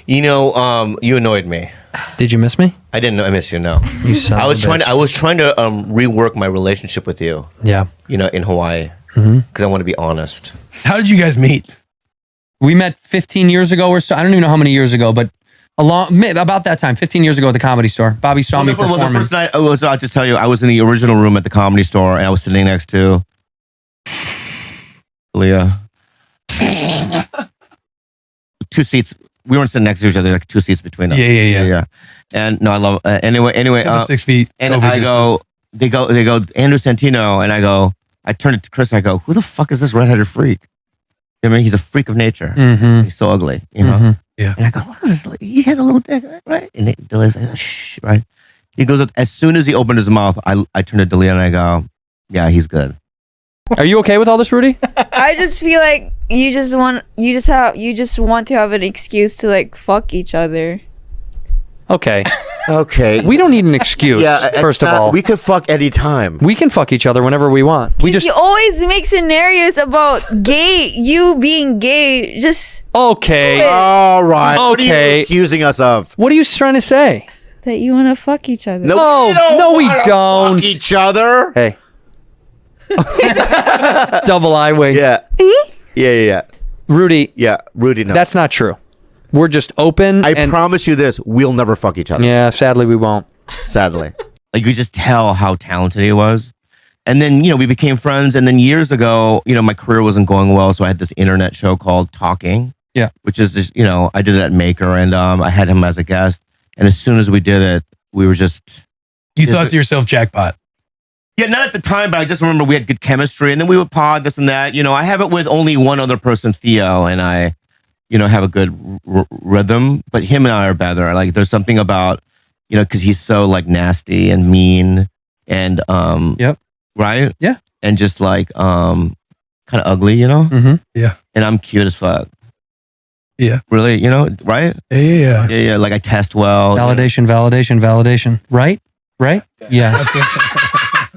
You know, you annoyed me. Did you miss me? I didn't. I miss you. No. You son I was of a trying. bitch. I was trying to rework my relationship with you. Yeah. You know, in Hawaii, because I want to be honest. How did you guys meet? We met 15 years ago or so. I don't even know how many years ago, but about that time, 15 years ago at the Comedy Store. Bobby saw me performing. The first night, I'll just tell you, I was in the original room at the Comedy Store, and I was sitting next to Leah. 2 seats. We weren't sitting next to each other, like 2 seats between us. Yeah. And no, I love. Anyway. 6 feet. And COVID I go. They go. Andrew Santino, and I go. I turn it to Chris. I go, who the fuck is this redheaded freak? I mean, he's a freak of nature. He's so ugly, you know. Yeah. And I go, look at this. He has a little dick, right? And Delia's like, shh, right? He goes up. As soon as he opened his mouth, I turn to Delia and I go, yeah, he's good. Are you okay with all this, Rudy? I just feel like you just want to have an excuse to like fuck each other. Okay. Okay. We don't need an excuse. First of all, we could fuck anytime. we can fuck each other whenever we want. You always make scenarios about you being gay. Just Okay. All right. What are Okay. you accusing us of? What are you trying to say? that you want to fuck each other. No, we don't. Fuck each other. Hey. Double eye wink. Yeah. Rudy. Yeah, Rudy. No. That's not true. We're just open. I promise you this: we'll never fuck each other. Yeah, sadly we won't. Sadly, like you could just tell how talented he was. And then we became friends. And then years ago, my career wasn't going well, so I had this internet show called Talking. Yeah, which is just, I did it at Maker, and I had him as a guest. And as soon as we did it, we were just. You thought to yourself, jackpot. Yeah, not at the time, but I just remember we had good chemistry, and then we would pod this and that. I have it with only one other person, Theo, and I, have a good rhythm. But him and I are better. Like, there's something about, because he's so like nasty and mean, and Yep. Right. Yeah. And just like kind of ugly, Mm-hmm. Yeah. And I'm cute as fuck. Yeah. Really, right? Yeah. Like I test well. Validation. Right? Yeah.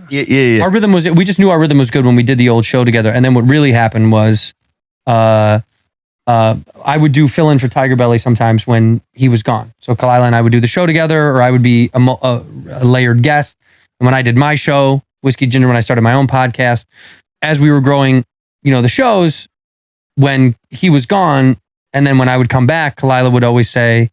Yeah. Our rhythm we just knew our rhythm was good when we did the old show together. And then what really happened was, I would do fill in for Tigerbelly sometimes when he was gone. So Kalila and I would do the show together, or I would be a layered guest. And when I did my show, Whiskey Ginger, when I started my own podcast, as we were growing, the shows, when he was gone, and then when I would come back, Kalila would always say,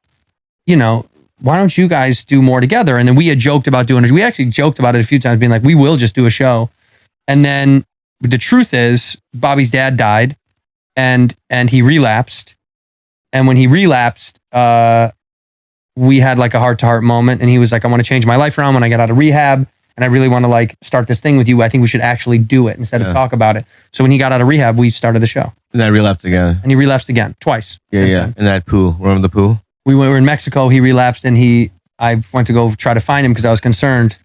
why don't you guys do more together? And then we had joked about doing it. We actually joked about it a few times, being like, we will just do a show. And then the truth is, Bobby's dad died, and he relapsed. And when he relapsed, we had like a heart-to-heart moment, and he was like, I want to change my life around when I get out of rehab, and I really want to like start this thing with you. I think we should actually do it instead of talk about it. So when he got out of rehab, we started the show. And then I relapsed again. And he relapsed again, twice. Yeah. Then. And that poo. Remember the poo? We were in Mexico. He relapsed, and I went to go try to find him because I was concerned,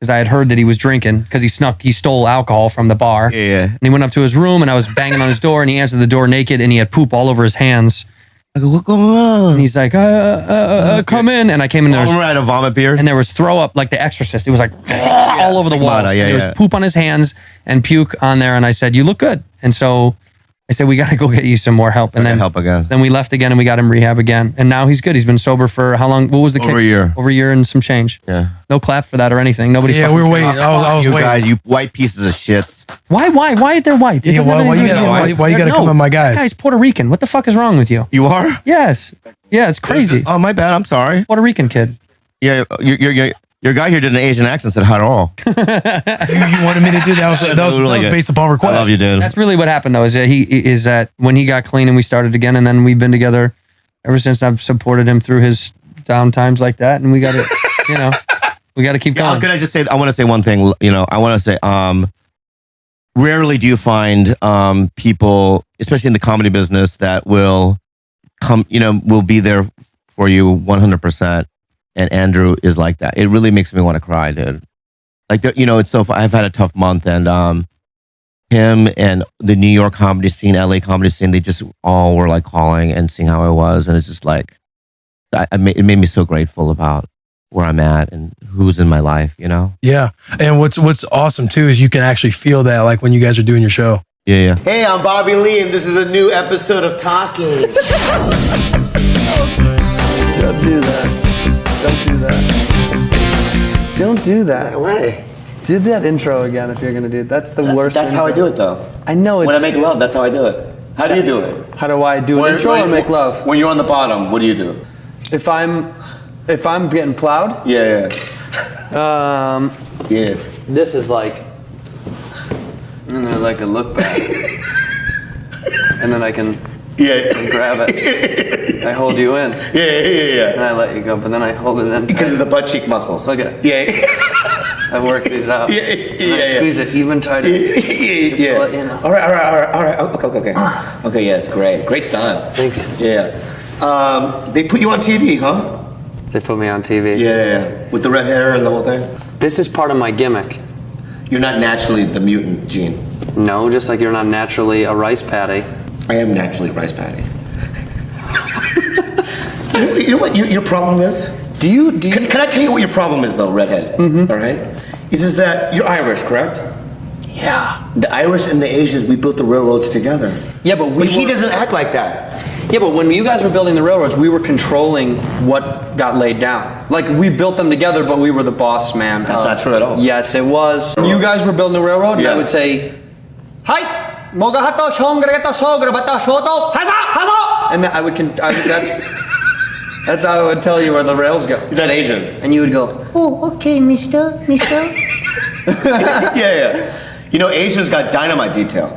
because I had heard that he was drinking, because he stole alcohol from the bar. Yeah. And he went up to his room, and I was banging on his door, and he answered the door naked, and he had poop all over his hands. I go, what's going on? And he's like, come in. And I came in there. I had a vomit beard. And there was throw up like The Exorcist. It was like all over the walls. There was poop on his hands and puke on there. And I said, you look good. And so I said, we got to go get you some more help. And then help again. Then we left again, and we got him rehab again. And now he's good. He's been sober for how long? What was the Over a year. Over a year and some change. Yeah. No clap for that or anything. Nobody. Yeah, we were waiting. I was you waiting. guys, you white pieces of shits. Why are they white? Yeah, why you gotta come on my guys? That guy's Puerto Rican. What the fuck is wrong with you? You are? Yes. Yeah, it's crazy. Oh, my bad. I'm sorry. Puerto Rican kid. Yeah, your guy here did an Asian accent, said hi to all. You wanted me to do that? That was based upon request. I love you, dude. That's really what happened, though. Is that when he got clean and we started again, and then we've been together ever since. I've supported him through his down times like that, and we got to, we got to keep going. Can I just say? I want to say one thing. I want to say, rarely do you find people, especially in the comedy business, that will come, will be there for you 100%. And Andrew is like that. It really makes me want to cry, dude. Like, it's so fun. I've had a tough month, and him and the New York comedy scene, LA comedy scene, they just all were like calling and seeing how I was. And it's just like, it made me so grateful about where I'm at and who's in my life, Yeah. And what's awesome too is you can actually feel that like when you guys are doing your show. Yeah. Hey, I'm Bobby Lee, and this is a new episode of Talking. Don't do that. Why? Do that intro again if you're gonna do it. That's the worst. That's how I do it, though. I know it's. When I make love, that's how I do it. How do you do it? How do I do an intro or make love? When you're on the bottom, what do you do? If I'm getting plowed, Yeah. Yeah. this is like, and then like a look back, and then I can grab it. I hold you in. Yeah. And I let you go, but then I hold it in. Because of the butt cheek muscles. Look at it. Yeah. I work these out. Yeah. And I squeeze it even tighter. Just to let you know. All right. Okay. Okay, yeah, it's great. Great style. Thanks. Yeah. They put you on TV, huh? They put me on TV. Yeah. With the red hair and the whole thing? This is part of my gimmick. You're not naturally the mutant gene. No, just like you're not naturally a rice patty. I am naturally a rice patty. You know what your problem is? Can I tell you what your problem is, though, redhead? Mm-hmm. All right? Is that you're Irish, correct? Yeah. The Irish and the Asians, we built the railroads together. Yeah, but he doesn't act like that. Yeah, but when you guys were building the railroads, we were controlling what got laid down. Like, we built them together, but we were the boss man. That's not true at all. Yes, it was. You guys were building the railroad, and Yeah. I would say, Hi! And then that's how I would tell you where the rails go. He's not Asian. And you would go, oh, okay, mister. Yeah. You know, Asians got dynamite detail,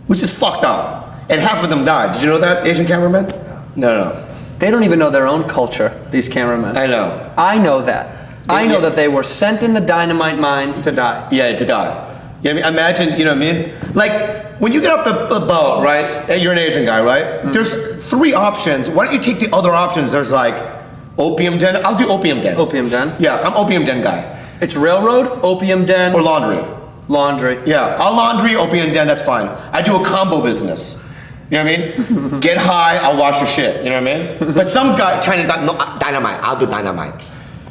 which is fucked up. And half of them died. Did you know that, Asian cameramen? No. They don't even know their own culture, these cameramen. I know. I know that. I know that they were sent in the dynamite mines to die. Yeah, to die. You know what I mean? Imagine, you know what I mean? Like, when you get off the boat, right? And you're an Asian guy, right? Mm-hmm. There's 3 options. Why don't you take the other options? There's like opium den. I'll do opium den. Opium den? Yeah, I'm opium den guy. It's railroad, opium den. Or laundry. Laundry. Yeah, I'll laundry, opium den, that's fine. I do a combo business. You know what I mean? Get high, I'll wash your shit. You know what I mean? But some guy, Chinese guy, no, dynamite. I'll do dynamite.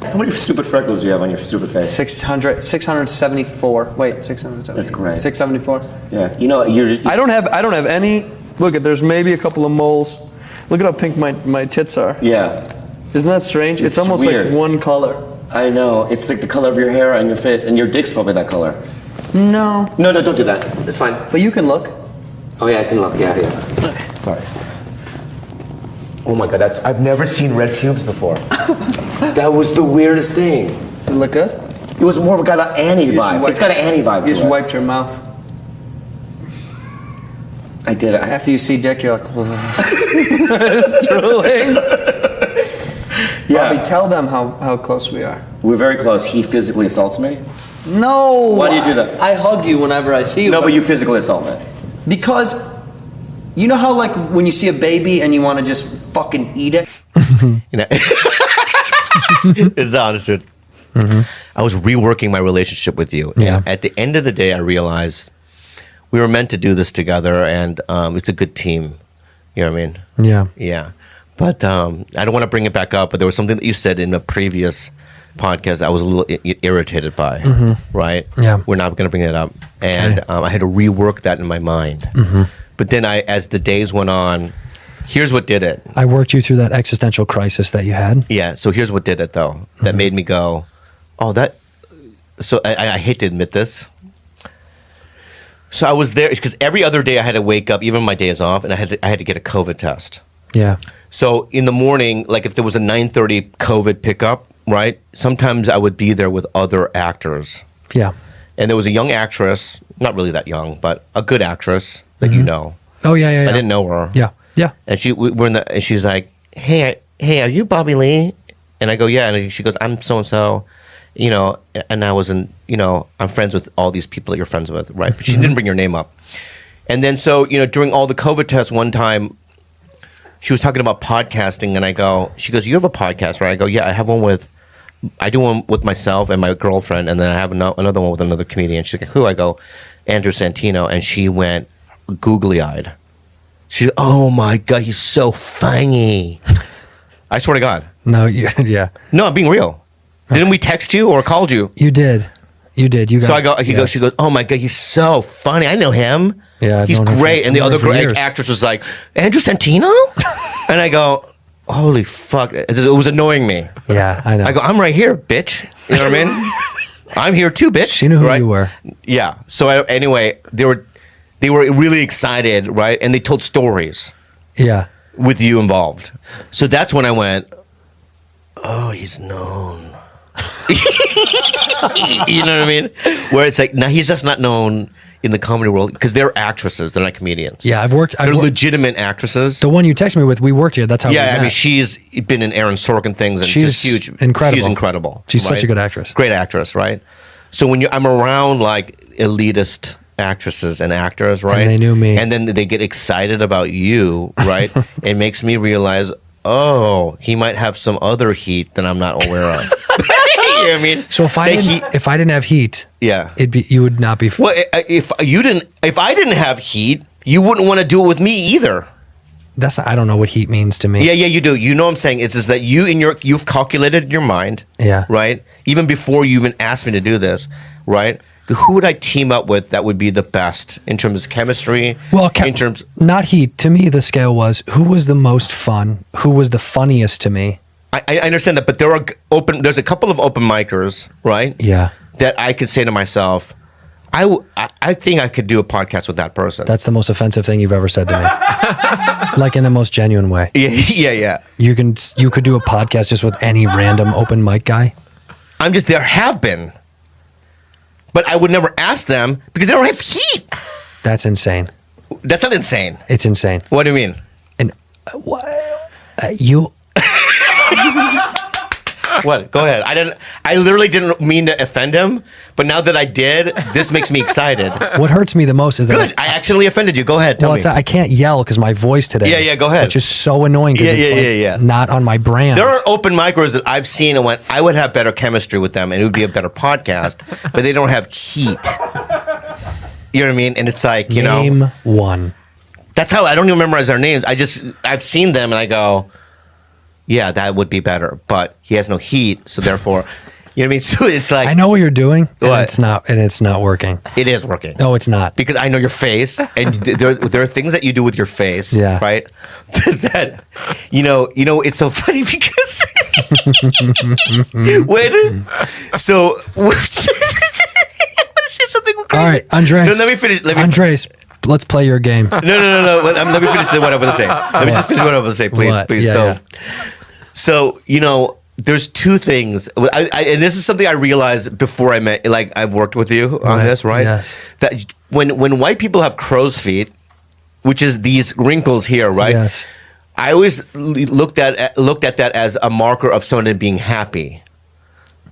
How many stupid freckles do you have on your stupid face? 674. Wait, 674. That's great. 674. Yeah, you know, I don't have any. Look, there's maybe a couple of moles. Look at how pink my tits are. Yeah. Isn't that strange? It's almost weird. like one color. I know. It's like the color of your hair on your face, and your dick's probably that color. No. No, don't do that. It's fine. But you can look. Oh yeah, I can look. Yeah. Sorry. Oh my God, I've never seen red pubes before. That was the weirdest thing. Does it look good? It was more of a got an Annie vibe. It's got an Annie vibe to it. You just wiped your mouth. I did it. After you see dick, you're like, it's drooling. Yeah. Bobby, tell them how close we are. We're very close. He physically assaults me. No. Why do you do that? I hug you whenever I see you. No, but you physically assault me. Because you know how like when you see a baby and you want to just fucking eat it? You know, it's the honest truth. Mm-hmm. I was reworking my relationship with you. Yeah. And at the end of the day, I realized we were meant to do this together, and it's a good team. You know what I mean? Yeah. Yeah. But I don't want to bring it back up, but there was something that you said in a previous podcast that I was a little irritated by, right? Yeah. We're not going to bring that up. And I had to rework that in my mind. Mm-hmm. But then as the days went on, here's what did it. I worked you through that existential crisis that you had. Yeah, so here's what did it, though. That made me go, oh, that... So I hate to admit this. So I was there, because every other day I had to wake up, even my days off, and I had to get a COVID test. Yeah. So in the morning, like if there was a 9:30 COVID pickup, right? Sometimes I would be there with other actors. Yeah. And there was a young actress, not really that young, but a good actress that you know. Oh yeah. I didn't know her. Yeah. Yeah. And and she's like, hey, are you Bobby Lee? And I go, yeah. And she goes, I'm so and so, you know. And I wasn't, you know, I'm friends with all these people that you're friends with, right? But she didn't bring your name up. And then so, you know, during all the COVID tests, one time, she was talking about podcasting, and she goes, you have a podcast, right? I go, yeah, I do one with myself and my girlfriend, and then I have another one with another comedian. She's like, who? I go, Andrew Santino. And she went googly-eyed. She's, oh my God, he's so funny. I swear to God. No, yeah. No, I'm being real. Didn't we text you or called you? You did. You got. So I go. She goes. Oh my God, he's so funny. I know him. Yeah, he's great. And the other actress was like, Andrew Santino. And I go, holy fuck! It was annoying me. Yeah, I know. I go, I'm right here, bitch. You know what I mean? I'm here too, bitch. She knew who you were. Yeah. So anyway, they were really excited, right? And they told stories Yeah. with you involved. So that's when I went, oh, he's known. You know what I mean? Where it's like, now he's just not known in the comedy world because they're actresses. They're not comedians. Yeah, I've worked. They're legitimate actresses. The one you text me with, we worked here. That's how. Yeah, we met. I mean, she's been in Aaron Sorkin things, and She's just huge. incredible. She's incredible. She's such right? a good actress. Great actress, right? So when I'm around like elitist actresses and actors, right? And they knew me. And then they get excited about you, right? It makes me realize, oh, he might have some other heat that I'm not aware of. You know what I mean? So if I didn't have heat, yeah, you would not be. Well, if I didn't have heat, you wouldn't want to do it with me either. I don't know what heat means to me. Yeah, you do. You know what I'm saying? It's just that you've calculated in your mind. Yeah. Right? Even before you even asked me to do this, right? Who would I team up with that would be the best in terms of chemistry? Well, not heat. To me, the scale was who was the most fun, who was the funniest to me. I understand that, but there's a couple of open micers, right? Yeah. That I could say to myself, I think I could do a podcast with that person. That's the most offensive thing you've ever said to me. Like in the most genuine way. Yeah. You could do a podcast just with any random open mic guy. There have been. But I would never ask them because they don't have heat. That's insane. That's not insane. It's insane. What do you mean? And you. What? Go ahead. I literally didn't mean to offend him, but now that I did, this makes me excited. What hurts me the most is that Good. I accidentally offended you. Go ahead. Tell me. I can't yell because my voice today. Yeah. Go ahead. It's just so annoying because it's not on my brand. There are open micros that I've seen and went, I would have better chemistry with them and it would be a better podcast, but they don't have heat. You know what I mean? And it's like, Name one. That's how I don't even memorize their names. I've seen them and I go, yeah, that would be better, but he has no heat, so therefore, you know what I mean? So it's like I know what you're doing, and What? it's not working. it is working. No, it's not. Because I know your face, and there are things that you do with your face, Yeah. right? That it's so funny because so let's say something crazy. All right, Andres. No, let me finish. Andres, let's play your game. No. Let me finish what I'm going to say. Let me just finish what I'm going to say, please, What? please. Yeah, So there's two things, and this is something I realized before I met, like I've worked with you on this, right? Yes. That when white people have crow's feet, which is these wrinkles here, right? Yes. I always looked at that as a marker of someone being happy.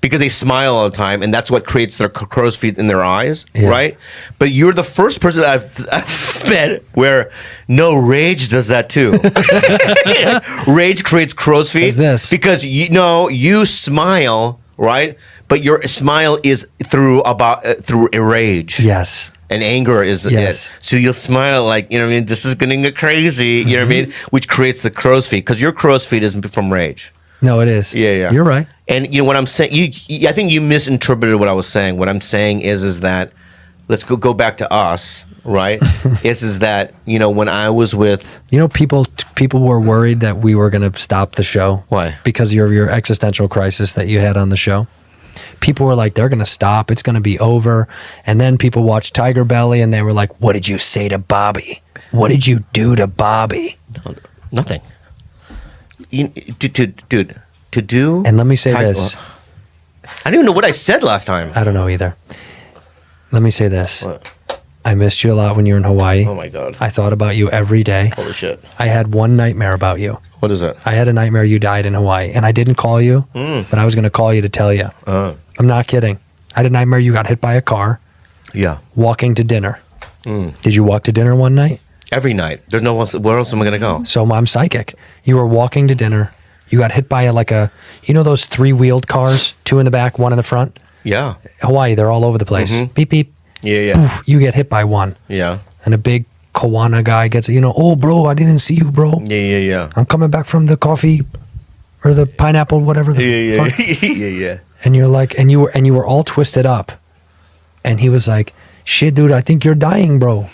Because they smile all the time, and that's what creates their crow's feet in their eyes, right? But you're the first person I've met where no, rage does that too. Rage creates crow's feet. Is this? Because you smile, right? But your smile is through a rage. Yes. And anger is Yes. it. So you'll smile like, you know what I mean? This is going to get crazy, you know what I mean? Which creates the crow's feet, because your crow's feet isn't from rage. No, it is. Yeah. You're right. And what I'm saying, I think you misinterpreted what I was saying. What I'm saying is that let's go back to us, right? is that when I was with people were worried that we were going to stop the show. Why? Because of your existential crisis that you had on the show. People were like, they're going to stop. It's going to be over. And then people watched Tigerbelly and they were like, what did you say to Bobby? What did you do to Bobby? No, nothing. Dude, to do. And let me say this. I don't even know what I said last time. I don't know either. Let me say this. What? I missed you a lot when you were in Hawaii. Oh my God. I thought about you every day. Holy shit. I had one nightmare about you. What is it? I had a nightmare you died in Hawaii. And I didn't call you, but I was going to call you to tell you. I'm not kidding. I had a nightmare you got hit by a car. Yeah. Walking to dinner. Did you walk to dinner one night? Every night. There's no one. Where else am I going to go? So I'm psychic. You were walking to dinner. You got hit by those 3-wheeled cars, 2 in the back, 1 in the front? Yeah. Hawaii, they're all over the place. Beep, beep. Yeah. Poof, you get hit by one. Yeah. And a big Kawana guy gets, oh, bro, I didn't see you, bro. Yeah. I'm coming back from the coffee or the pineapple, whatever. Yeah. Yeah. And you're like, and you were all twisted up. And he was like, shit, dude, I think you're dying, bro.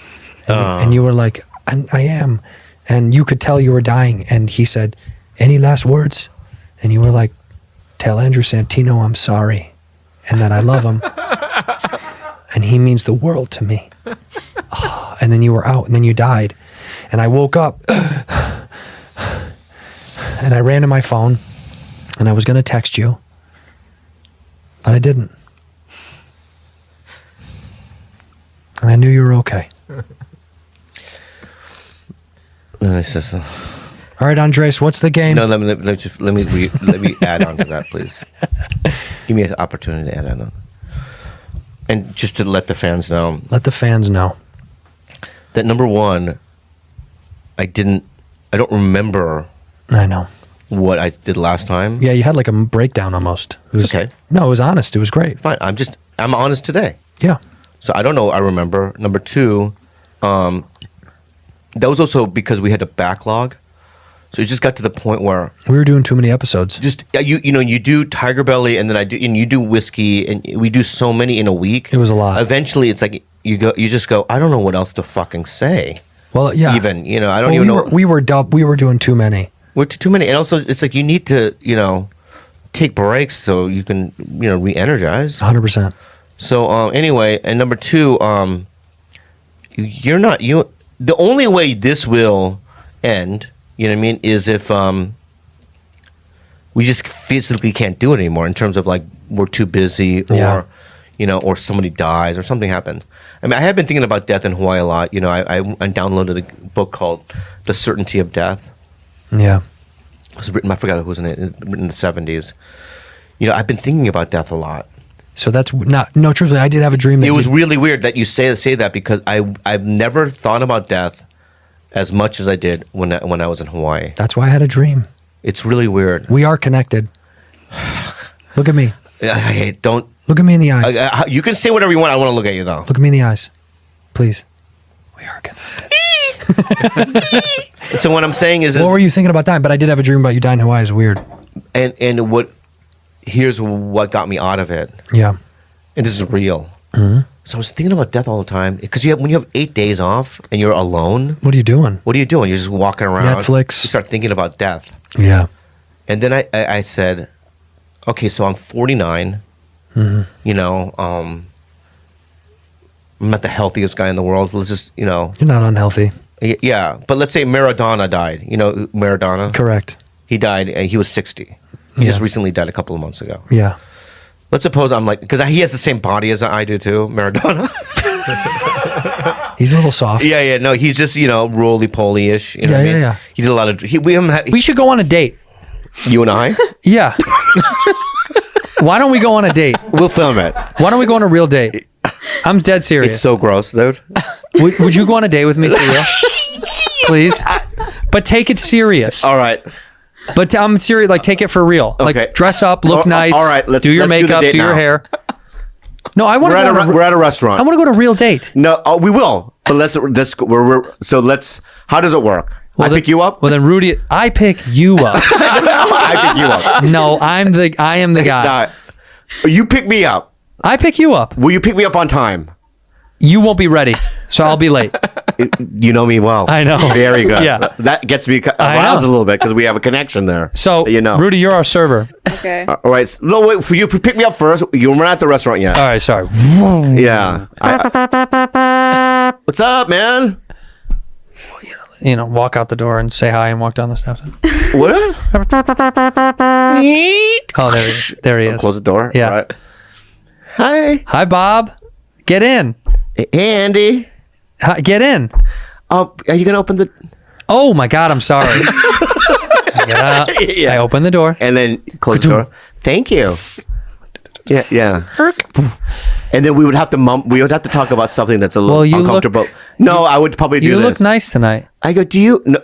And you were like, I am. And you could tell you were dying. And he said, any last words? And you were like, tell Andrew Santino I'm sorry. and that I love him. And he means the world to me. Oh, and then you were out, and then you died. And I woke up, and I ran to my phone, and I was going to text you, but I didn't. And I knew you were okay. Let me say so. All right, Andres, what's the game? No, let me add on to that, please. Give me an opportunity to add on. And just to let the fans know. Let the fans know. That number one, I don't remember I know. what I did last time. Yeah, you had like a breakdown almost. It was, Okay. No, it was honest. It was great. Fine. I'm honest today. Yeah. So I don't know. I remember. Number two, that was also because we had a backlog. So it just got to the point where We were doing too many episodes. just you do Tigerbelly, and then you do whiskey, and we do so many in a week. It was a lot. Eventually, it's like you just go. I don't know what else to fucking say. Well, yeah. Even I don't Well, even know. We were doing too many. We're too many, and also it's like you need to take breaks so you can re-energize. 100%. So anyway, and number two, you're not you. The only way this will end, you know what I mean, is if we just physically can't do it anymore. In terms of like we're too busy, or Yeah. or somebody dies or something happens. I mean, I have been thinking about death in Hawaii a lot. I downloaded a book called The Certainty of Death. Yeah. It was written. I forgot who was in it. Written in the 70s. I've been thinking about death a lot. So that's not, no, truthfully, I did have a dream. That It was really weird that you say that because I've never thought about death as much as I did when I was in Hawaii. That's why I had a dream. It's really weird. We are connected. Look at me. I don't. Look at me in the eyes. You can say whatever you want. I want to look at you though. Look at me in the eyes. Please. We are connected. So what I'm saying is, What were you thinking about dying? But I did have a dream about you dying in Hawaii. It's weird. and here's what got me out of it, Yeah. and this is real. Mm-hmm. So I was thinking about death all the time because when you have 8 days off and you're alone, What are you doing? what are you doing? You're just walking around. Netflix. You start thinking about death. Yeah. And then I said, okay, so I'm 49. Mm-hmm. I'm not the healthiest guy in the world. Let's just, You're not unhealthy. yeah. But let's say Maradona died. Maradona? Correct. He died, and he was 60. He just Yeah. recently died a couple of months ago. Yeah. Let's suppose I'm like, because he has the same body as I do too, Maradona. He's a little soft. yeah. No, he's just, roly-poly-ish. You know Yeah, what I mean? yeah. He did a lot of, We should go on a date. you and I, Yeah. Why don't we go on a date? we'll film it. Why don't we go on a real date? I'm dead serious. It's so gross, dude. Would you go on a date with me for real? Please? But take it serious. All right. But I'm serious. Like, take it for real. Okay. Like, dress up, look nice. all right, do your let's do the makeup, date do your now. hair. No, I want to. We're at a restaurant. I want to go to a real date. No, we will. But let's how does it work? I pick you up? Well, then Rudy, I pick you up. I pick you up. No, I am the guy. Nah, you pick me up. I pick you up. Will you pick me up on time? You won't be ready, so I'll be late. You know me well. I know. Very good. Yeah. That gets me I aroused a know. little bit because we have a connection there. So, you know. Rudy, you're our server. Okay. All right. No, wait. For you to pick me up first. We're not at the restaurant yet. All right, sorry. Yeah. What's up, man? Walk out the door and say hi and walk down the steps. What? Oh, there he is. There he is. Close the door. Yeah. All right. Hi. Hi, Bob. Get in. Hey, Andy. Hi, get in. Are you gonna open the? Oh my God, I'm sorry. Yeah. Yeah. I open the door. And then close the door. Thank you. Yeah. And then we would have to talk about something that's a little Well, you uncomfortable. No, I would probably do You this. look nice tonight. I go, do you? No,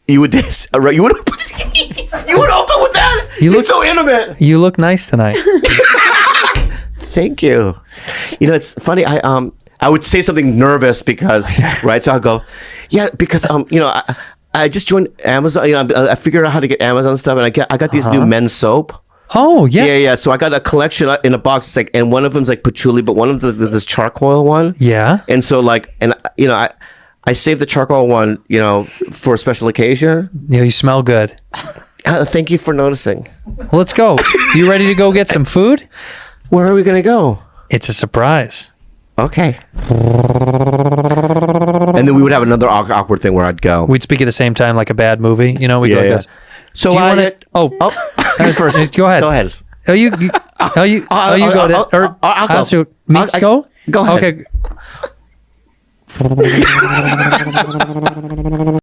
you would this? Right? You would open. You would open with that? You look It's so intimate. You look nice tonight. Thank you. It's funny. I would say something nervous because right. So I go, yeah, because I just joined Amazon. I figured out how to get Amazon stuff, and I got these new men's soap. Oh yeah. Yeah. So I got a collection in a box. It's like, and one of them's like patchouli, but one of them this charcoal one. Yeah. And so I saved the charcoal one, for a special occasion. Yeah, you smell good. Thank you for noticing. Well, let's go. You ready to go get some food? Where are we gonna go? It's a surprise. Okay. And then we would have another awkward thing where I'd go. We'd speak at the same time like a bad movie. You know, we go like this. So Do you I wanna- get. Oh, First. Go ahead. Go ahead. Oh, you go. I'll go. So, meets go. Go ahead. Okay.